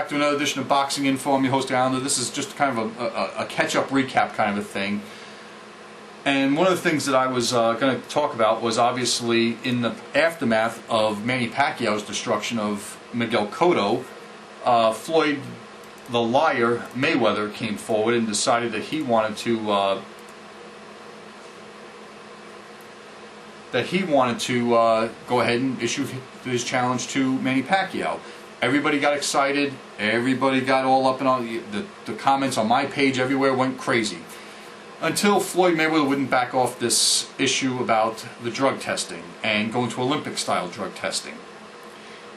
back to another edition of Boxing Info. I'm your host, Islander. This is just kind of a catch-up recap kind of a thing. And one of the things that I was going to talk about was obviously in the aftermath of Manny Pacquiao's destruction of Miguel Cotto, Floyd the Liar Mayweather came forward and decided that he wanted to go ahead and issue his challenge to Manny Pacquiao. Everybody got excited. Everybody got all up in all the comments on my page everywhere went crazy. Until Floyd Mayweather wouldn't back off this issue about the drug testing and going to Olympic-style drug testing.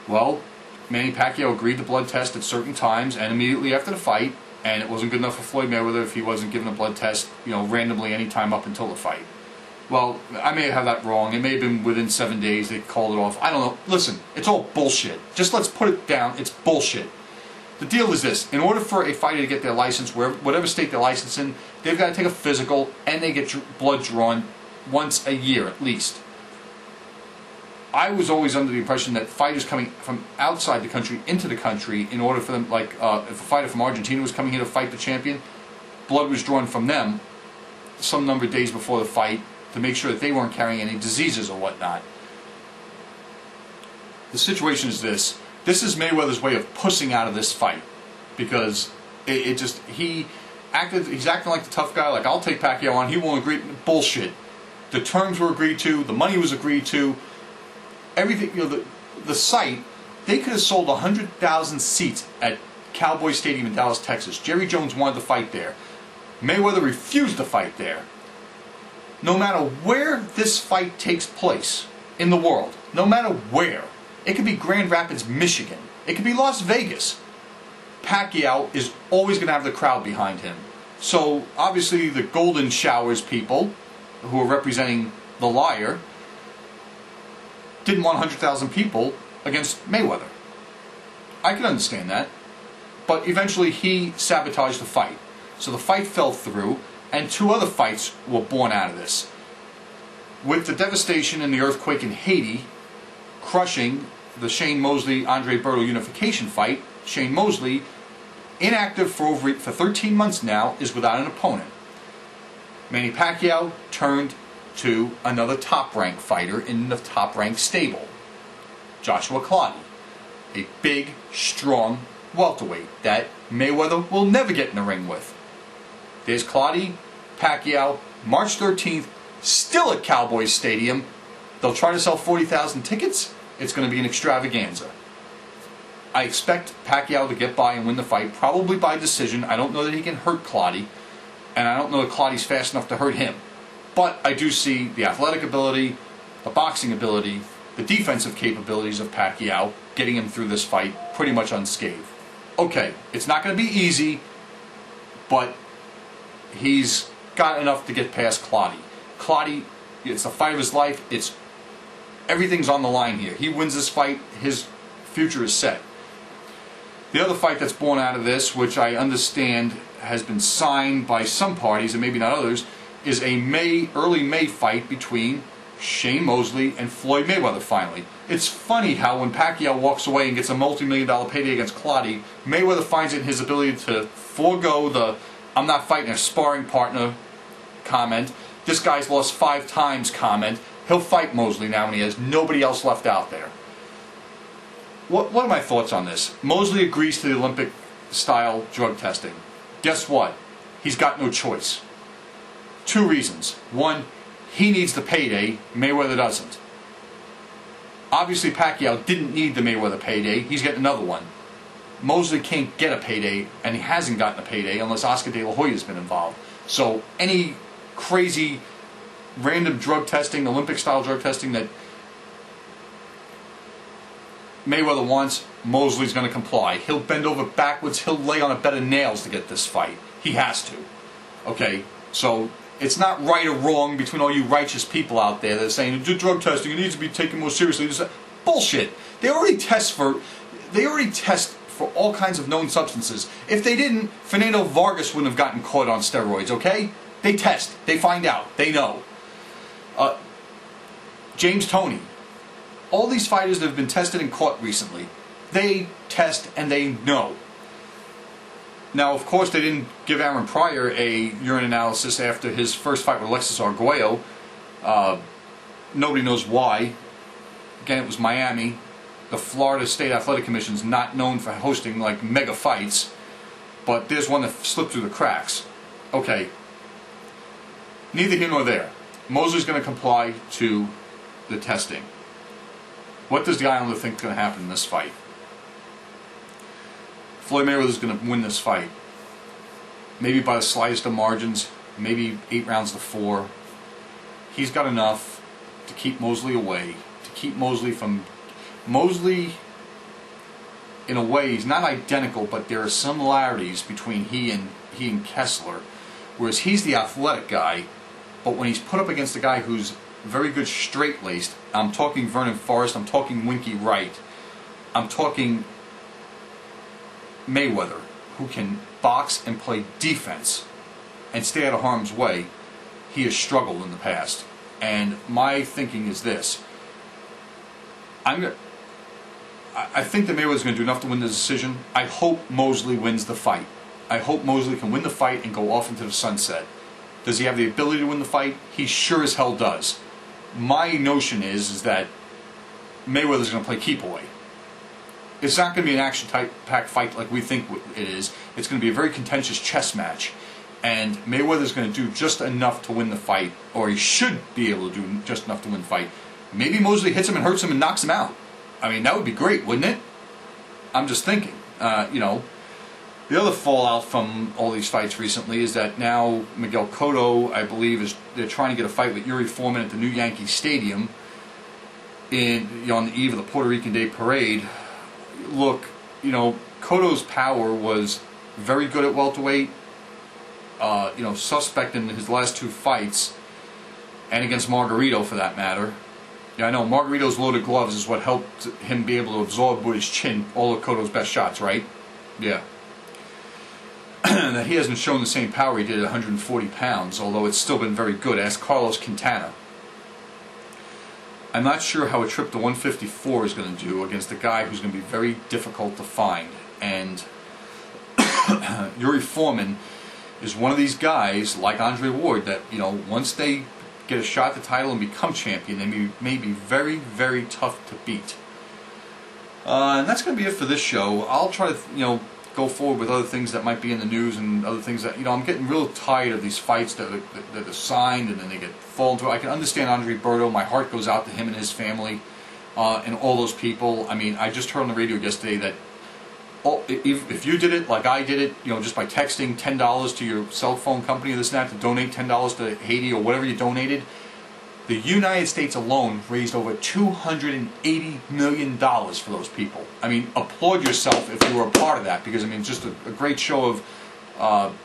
Well, Manny Pacquiao agreed to blood test at certain times and immediately after the fight, and it wasn't good enough for Floyd Mayweather if he wasn't given a blood test, randomly any time up until the fight. Well, I may have that wrong. It may have been within 7 days they called it off. I don't know. Listen, it's all bullshit. Just let's put it down. It's bullshit. The deal is this. In order for a fighter to get their license, whatever state they're licensed in, they've got to take a physical and they get blood drawn once a year at least. I was always under the impression that fighters coming from outside the country into the country, in order for them, like if a fighter from Argentina was coming here to fight the champion, blood was drawn from them some number of days before the fight to make sure that they weren't carrying any diseases or whatnot. The situation is this. This is Mayweather's way of pussing out of this fight, because he's acting like the tough guy, like I'll take Pacquiao on, he won't agree. Bullshit. The terms were agreed to, the money was agreed to, everything, the site, they could have sold 100,000 seats at Cowboy Stadium in Dallas, Texas. Jerry Jones wanted to fight there. Mayweather refused to fight there. No matter where this fight takes place in the world, no matter where, it could be Grand Rapids, Michigan, it could be Las Vegas, Pacquiao is always going to have the crowd behind him. So obviously the Golden Showers people, who are representing the Liar, didn't want 100,000 people against Mayweather. I can understand that. But eventually he sabotaged the fight. So the fight fell through, and 2 other fights were born out of this. With the devastation and the earthquake in Haiti crushing the Shane Mosley-Andre Berto unification fight, Shane Mosley, inactive for 13 months now, is without an opponent. Manny Pacquiao turned to another top-ranked fighter in the top-ranked stable, Joshua Clottey, a big, strong welterweight that Mayweather will never get in the ring with. There's Clottey, Pacquiao, March 13th, still at Cowboy Stadium. They'll try to sell 40,000 tickets. It's going to be an extravaganza. I expect Pacquiao to get by and win the fight, probably by decision. I don't know that he can hurt Clottey, and I don't know that Clottey's fast enough to hurt him. But I do see the athletic ability, the boxing ability, the defensive capabilities of Pacquiao getting him through this fight pretty much unscathed. Okay, it's not going to be easy, but he's got enough to get past Clottey. Clottey, it's the fight of his life. Everything's on the line here. He wins this fight, his future is set. The other fight that's born out of this, which I understand has been signed by some parties and maybe not others, is a early May fight between Shane Mosley and Floyd Mayweather finally. It's funny how when Pacquiao walks away and gets a multi-million-dollar payday against Clottey, Mayweather finds it in his ability to forego the "I'm not fighting a sparring partner" comment, "this guy's lost 5 times" comment. He'll fight Mosley now when he has nobody else left out there. What are my thoughts on this? Mosley agrees to the Olympic-style drug testing. Guess what? He's got no choice. 2 reasons. 1, he needs the payday, Mayweather doesn't. Obviously Pacquiao didn't need the Mayweather payday, he's getting another one. Mosley can't get a payday, and he hasn't gotten a payday unless Oscar De La Hoya's been involved. So any crazy random drug testing, Olympic-style drug testing that Mayweather wants, Mosley's going to comply. He'll bend over backwards, he'll lay on a bed of nails to get this fight. He has to. Okay, so it's not right or wrong between all you righteous people out there that are saying, do drug testing, it needs to be taken more seriously. Bullshit. They already test for all kinds of known substances. If they didn't, Fernando Vargas wouldn't have gotten caught on steroids, okay? They test. They find out. They know. James Toney. All these fighters that have been tested and caught recently, they test and they know. Now, of course, they didn't give Aaron Pryor a urine analysis after his first fight with Alexis Arguello. Nobody knows why. Again, it was Miami. The Florida State Athletic Commission is not known for hosting like mega fights, but there's one that slipped through the cracks. Okay, neither here nor there. Mosley's going to comply to the testing. What does the Islander think is going to happen in this fight? Floyd Mayweather's going to win this fight. Maybe by the slightest of margins, maybe 8 rounds to 4. He's got enough to keep Mosley away, to keep Mosley from... Mosley, in a way, he's not identical, but there are similarities between he and Kessler. Whereas he's the athletic guy, but when he's put up against a guy who's very good straight-laced, I'm talking Vernon Forrest, I'm talking Winky Wright, I'm talking Mayweather, who can box and play defense and stay out of harm's way, he has struggled in the past. And my thinking is this. I think that Mayweather's going to do enough to win the decision. I hope Mosley wins the fight. I hope Mosley can win the fight and go off into the sunset. Does he have the ability to win the fight? He sure as hell does. My notion is that Mayweather's going to play keep away. It's not going to be an action-packed fight like we think it is. It's going to be a very contentious chess match. And Mayweather's going to do just enough to win the fight, or he should be able to do just enough to win the fight. Maybe Mosley hits him and hurts him and knocks him out. I mean, that would be great, wouldn't it? I'm just thinking. The other fallout from all these fights recently is that now Miguel Cotto, I believe, they're trying to get a fight with Yuri Foreman at the new Yankee Stadium on the eve of the Puerto Rican Day Parade. Look, Cotto's power was very good at welterweight. Suspect in his last 2 fights, and against Margarito for that matter. Yeah, I know Margarito's loaded gloves is what helped him be able to absorb with his chin all of Cotto's best shots, right? Yeah. That he hasn't shown the same power he did at 140 pounds, although it's still been very good. Ask Carlos Quintana. I'm not sure how a trip to 154 is going to do against a guy who's going to be very difficult to find. And Yuri Foreman is one of these guys, like Andre Ward, that, once they get a shot at the title and become champion, they may be very, very tough to beat. And that's going to be it for this show. I'll try to, go forward with other things that might be in the news and other things that, I'm getting real tired of these fights that are signed and then they get fall into. I can understand Andre Berto. My heart goes out to him and his family and all those people. I mean, I just heard on the radio yesterday that if you did it like I did it, just by texting $10 to your cell phone company or this and that to donate $10 to Haiti or whatever you donated, the United States alone raised over $280 million for those people. I mean, applaud yourself if you were a part of that, because, it's just a great show of,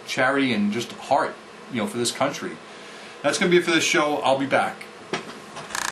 charity and just heart, for this country. That's going to be it for this show. I'll be back.